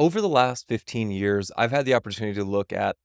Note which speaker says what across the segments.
Speaker 1: Over the last 15 years, I've had the opportunity to look at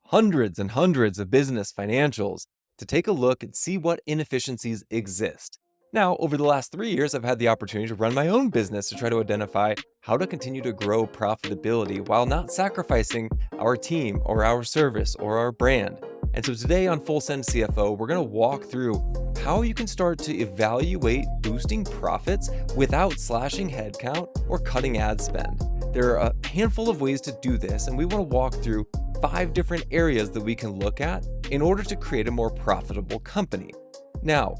Speaker 1: hundreds and hundreds of business financials to take a look and see what inefficiencies exist. Now, over the last 3 years, I've had the opportunity to run my own business to try to identify how to continue to grow profitability while not sacrificing our team or our service or our brand. And so today on Full Send CFO, we're going to walk through how you can start to evaluate boosting profits without slashing headcount or cutting ad spend. There are a handful of ways to do this, and we want to walk through 5 different areas that we can look at in order to create a more profitable company. Now,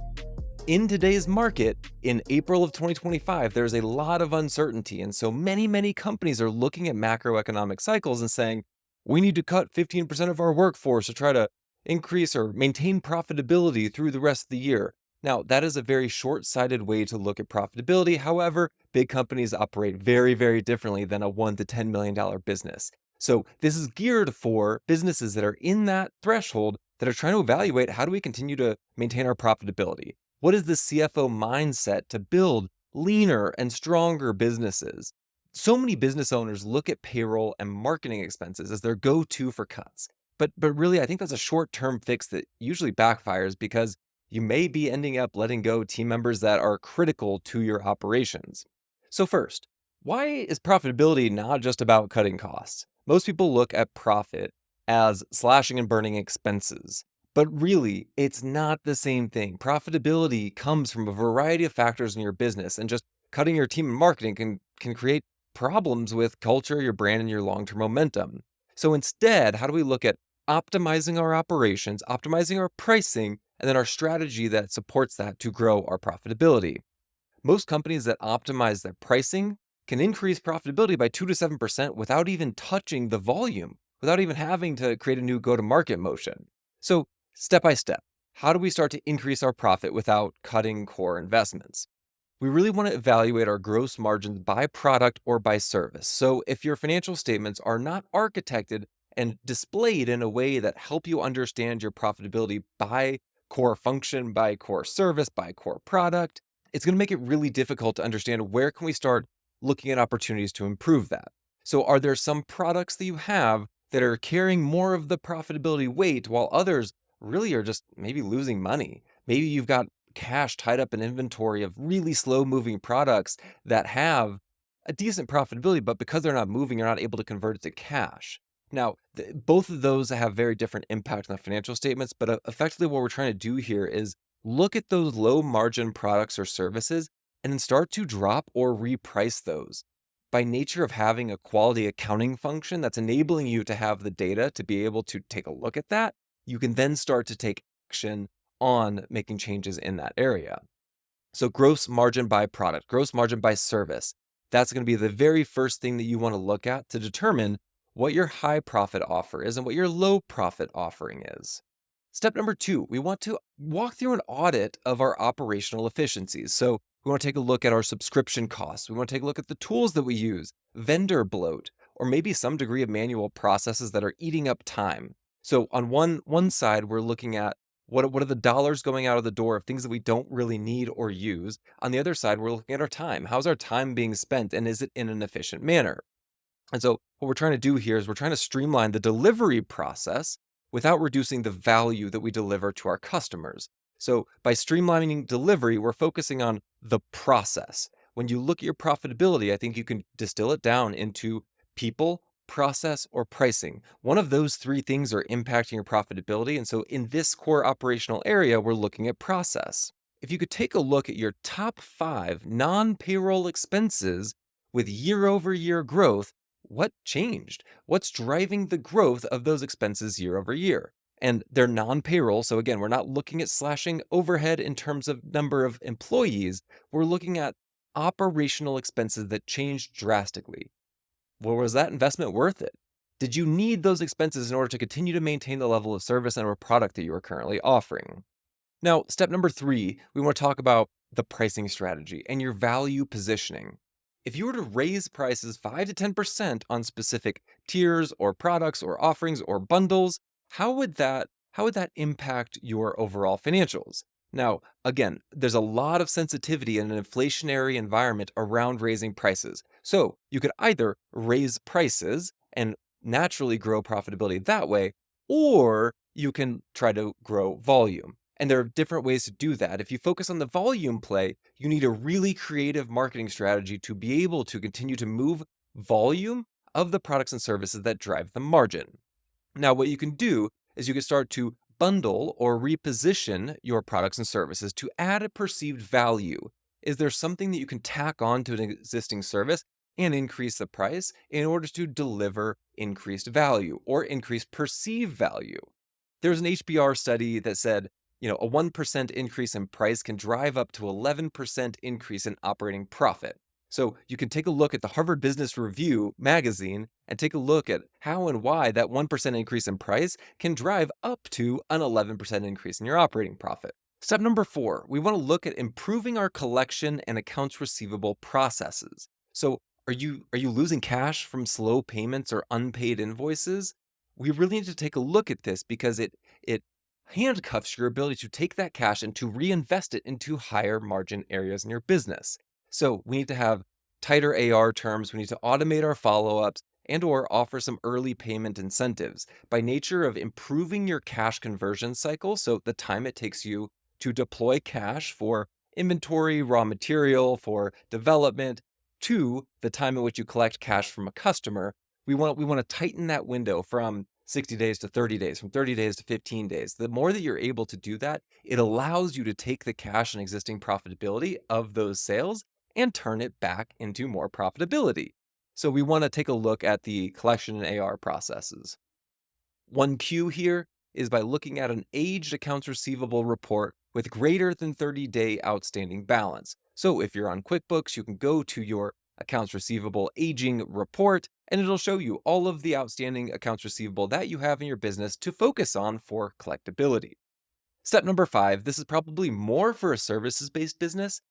Speaker 1: in today's market, in April of 2025, there's a lot of uncertainty, and so many companies are looking at macroeconomic cycles and saying, we need to cut 15% of our workforce to try to increase or maintain profitability through the rest of the year. Now, that is a very short-sighted way to look at profitability. However, big companies operate very differently than a $1 to $10 million business. So this is geared for businesses that are in that threshold that are trying to evaluate, how do we continue to maintain our profitability? What is the CFO mindset to build leaner and stronger businesses? So many business owners look at payroll and marketing expenses as their go-to for cuts. But really, I think that's a short-term fix that usually backfires because you may be ending up letting go team members that are critical to your operations. So first, why is profitability not just about cutting costs? Most people look at profit as slashing and burning expenses. But really, it's not the same thing. Profitability comes from a variety of factors in your business, and just cutting your team and marketing can create problems with culture, your brand, and your long-term momentum. So instead, how do we look at optimizing our operations, optimizing our pricing, and then our strategy that supports that to grow our profitability? Most companies that optimize their pricing can increase profitability by 2 to 7% without even touching the volume, without even having to create a new go-to-market motion. So step by step, how do we start to increase our profit without cutting core investments? We really want to evaluate our gross margins by product or by service. So if your financial statements are not architected and displayed in a way that help you understand your profitability by core function, by core service, by core product, it's going to make it really difficult to understand where can we start looking at opportunities to improve that. So are there some products that you have that are carrying more of the profitability weight while others really are just maybe losing money? Maybe you've got cash tied up in inventory of really slow moving products that have a decent profitability, but because they're not moving, you're not able to convert it to cash. Now, both of those have very different impact on the financial statements, but effectively what we're trying to do here is look at those low margin products or services and then start to drop or reprice those. By nature of having a quality accounting function that's enabling you to have the data to be able to take a look at that, you can then start to take action on making changes in that area. So gross margin by product, gross margin by service, that's going to be the very first thing that you want to look at to determine what your high profit offer is and what your low profit offering is. Step number 2, we want to walk through an audit of our operational efficiencies. So we want to take a look at our subscription costs. We want to take a look at the tools that we use, vendor bloat, or maybe some degree of manual processes that are eating up time. So on one side, we're looking at what are the dollars going out of the door of things that we don't really need or use. On the other side, we're looking at our time. How's our time being spent, and is it in an efficient manner? And so what we're trying to do here is we're trying to streamline the delivery process without reducing the value that we deliver to our customers. So by streamlining delivery, we're focusing on the process. When you look at your profitability, I think you can distill it down into people, process, or pricing. One of those 3 things are impacting your profitability. And so in this core operational area, we're looking at process. If you could take a look at your top 5 non-payroll expenses with year-over-year growth, what changed? What's driving the growth of those expenses year over year? And they're non-payroll. So again, we're not looking at slashing overhead in terms of number of employees. We're looking at operational expenses that changed drastically. Well, was that investment worth it? Did you need those expenses in order to continue to maintain the level of service and or product that you are currently offering? Now, step number 3, we want to talk about the pricing strategy and your value positioning. If you were to raise prices 5 to 10% on specific tiers or products or offerings or bundles, how would that impact your overall financials? Now, again, there's a lot of sensitivity in an inflationary environment around raising prices. So you could either raise prices and naturally grow profitability that way, or you can try to grow volume. And there are different ways to do that. If you focus on the volume play, you need a really creative marketing strategy to be able to continue to move volume of the products and services that drive the margin. Now, what you can do is you can start to bundle or reposition your products and services to add a perceived value. Is there something that you can tack on to an existing service and increase the price in order to deliver increased value or increased perceived value? There's an HBR study that said, a 1% increase in price can drive up to 11% increase in operating profit. So you can take a look at the Harvard Business Review magazine and take a look at how and why that 1% increase in price can drive up to an 11% increase in your operating profit. Step number 4, we want to look at improving our collection and accounts receivable processes. So are you losing cash from slow payments or unpaid invoices? We really need to take a look at this because it handcuffs your ability to take that cash and to reinvest it into higher margin areas in your business. So we need to have tighter AR terms. We need to automate our follow-ups and or offer some early payment incentives by nature of improving your cash conversion cycle. So the time it takes you to deploy cash for inventory, raw material, for development, to the time at which you collect cash from a customer. We want to tighten that window from 60 days to 30 days, from 30 days to 15 days. The more that you're able to do that, it allows you to take the cash and existing profitability of those sales and turn it back into more profitability. So we want to take a look at the collection and AR processes. One cue here is by looking at an aged accounts receivable report with greater than 30-day outstanding balance. So if you're on QuickBooks, you can go to your accounts receivable aging report, and it'll show you all of the outstanding accounts receivable that you have in your business to focus on for collectability. Step number 5, this is probably more for a services-based business,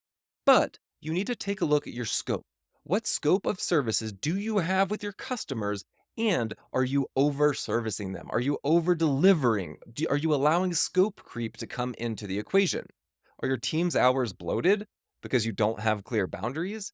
Speaker 1: but you need to take a look at your scope. What scope of services do you have with your customers, and are you over-servicing them? Are you over-delivering? Are you allowing scope creep to come into the equation? Are your team's hours bloated because you don't have clear boundaries?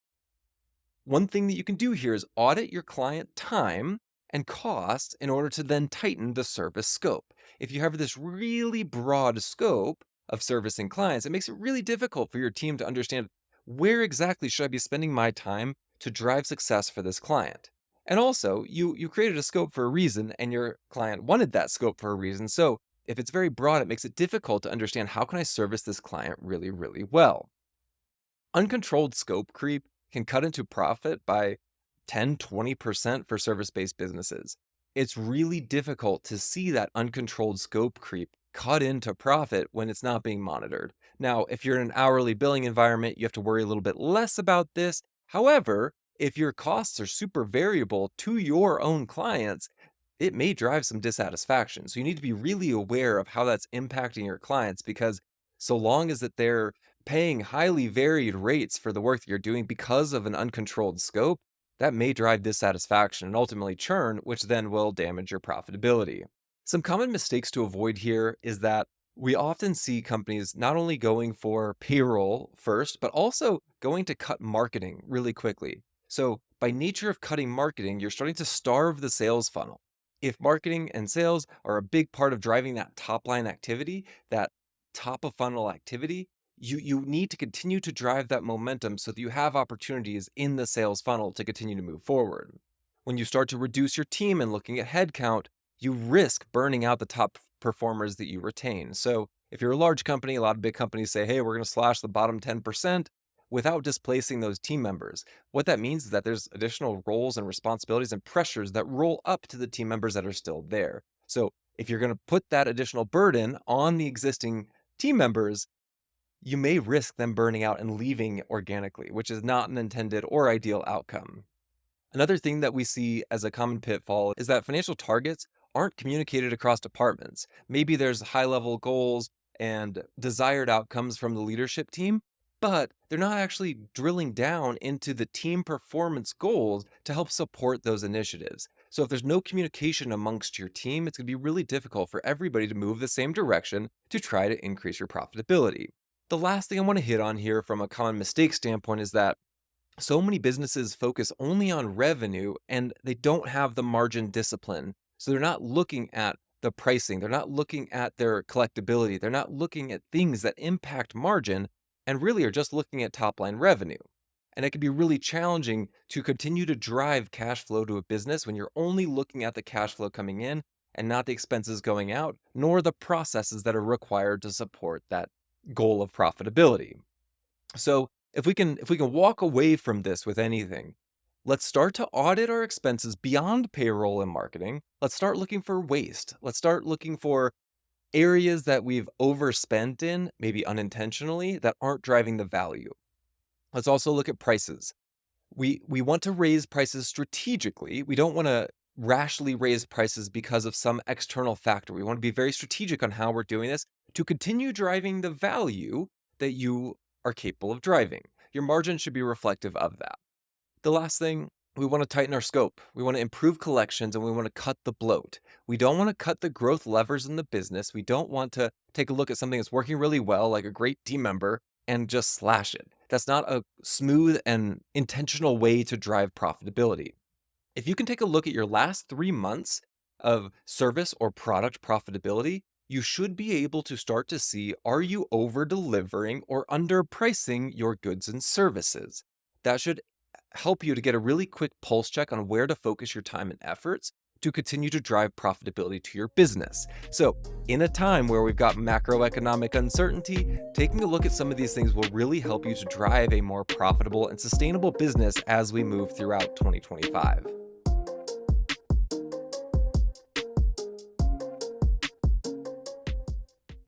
Speaker 1: One thing that you can do here is audit your client time and cost in order to then tighten the service scope. If you have this really broad scope of servicing clients, it makes it really difficult for your team to understand where exactly should I be spending my time to drive success for this client. And also, you created a scope for a reason, and your client wanted that scope for a reason. So if it's very broad, it makes it difficult to understand how can I service this client really, really well. Uncontrolled scope creep can cut into profit by 10-20% for service-based businesses. It's really difficult to see that uncontrolled scope creep cut into profit when it's not being monitored. Now, if you're in an hourly billing environment, you have to worry a little bit less about this. However, if your costs are super variable to your own clients, it may drive some dissatisfaction. So you need to be really aware of how that's impacting your clients, because so long as that they're paying highly varied rates for the work that you're doing because of an uncontrolled scope, that may drive dissatisfaction and ultimately churn, which then will damage your profitability. Some common mistakes to avoid here is that we often see companies not only going for payroll first, but also going to cut marketing really quickly. So, by nature of cutting marketing, you're starting to starve the sales funnel. If marketing and sales are a big part of driving that top line activity, that top of funnel activity, you need to continue to drive that momentum so that you have opportunities in the sales funnel to continue to move forward. When you start to reduce your team and looking at headcount, you risk burning out the top performers that you retain. So if you're a large company, a lot of big companies say, hey, we're going to slash the bottom 10% without displacing those team members. What that means is that there's additional roles and responsibilities and pressures that roll up to the team members that are still there. So if you're going to put that additional burden on the existing team members, you may risk them burning out and leaving organically, which is not an intended or ideal outcome. Another thing that we see as a common pitfall is that financial targets aren't communicated across departments. Maybe there's high-level goals and desired outcomes from the leadership team, but they're not actually drilling down into the team performance goals to help support those initiatives. So if there's no communication amongst your team, it's going to be really difficult for everybody to move the same direction to try to increase your profitability. The last thing I want to hit on here from a common mistake standpoint is that So many businesses focus only on revenue and they don't have the margin discipline. So they're not looking at the pricing, they're not looking at their collectability, they're not looking at things that impact margin and really are just looking at top line revenue. And it can be really challenging to continue to drive cash flow to a business when you're only looking at the cash flow coming in and not the expenses going out, nor the processes that are required to support that goal of profitability. So if we can walk away from this with anything, let's start to audit our expenses beyond payroll and marketing. Let's start looking for waste. Let's start looking for areas that we've overspent in, maybe unintentionally, that aren't driving the value. Let's also look at prices. We want to raise prices strategically. We don't want to rashly raise prices because of some external factor. We want to be very strategic on how we're doing this to continue driving the value that you are capable of driving. Your margin should be reflective of that. The last thing, we want to tighten our scope. We want to improve collections and we want to cut the bloat. We don't want to cut the growth levers in the business. We don't want to take a look at something that's working really well, like a great team member, and just slash it. That's not a smooth and intentional way to drive profitability. If you can take a look at your last 3 months of service or product profitability, you should be able to start to see, are you over delivering or underpricing your goods and services? That should help you to get a really quick pulse check on where to focus your time and efforts to continue to drive profitability to your business. So, in a time where we've got macroeconomic uncertainty, taking a look at some of these things will really help you to drive a more profitable and sustainable business as we move throughout 2025.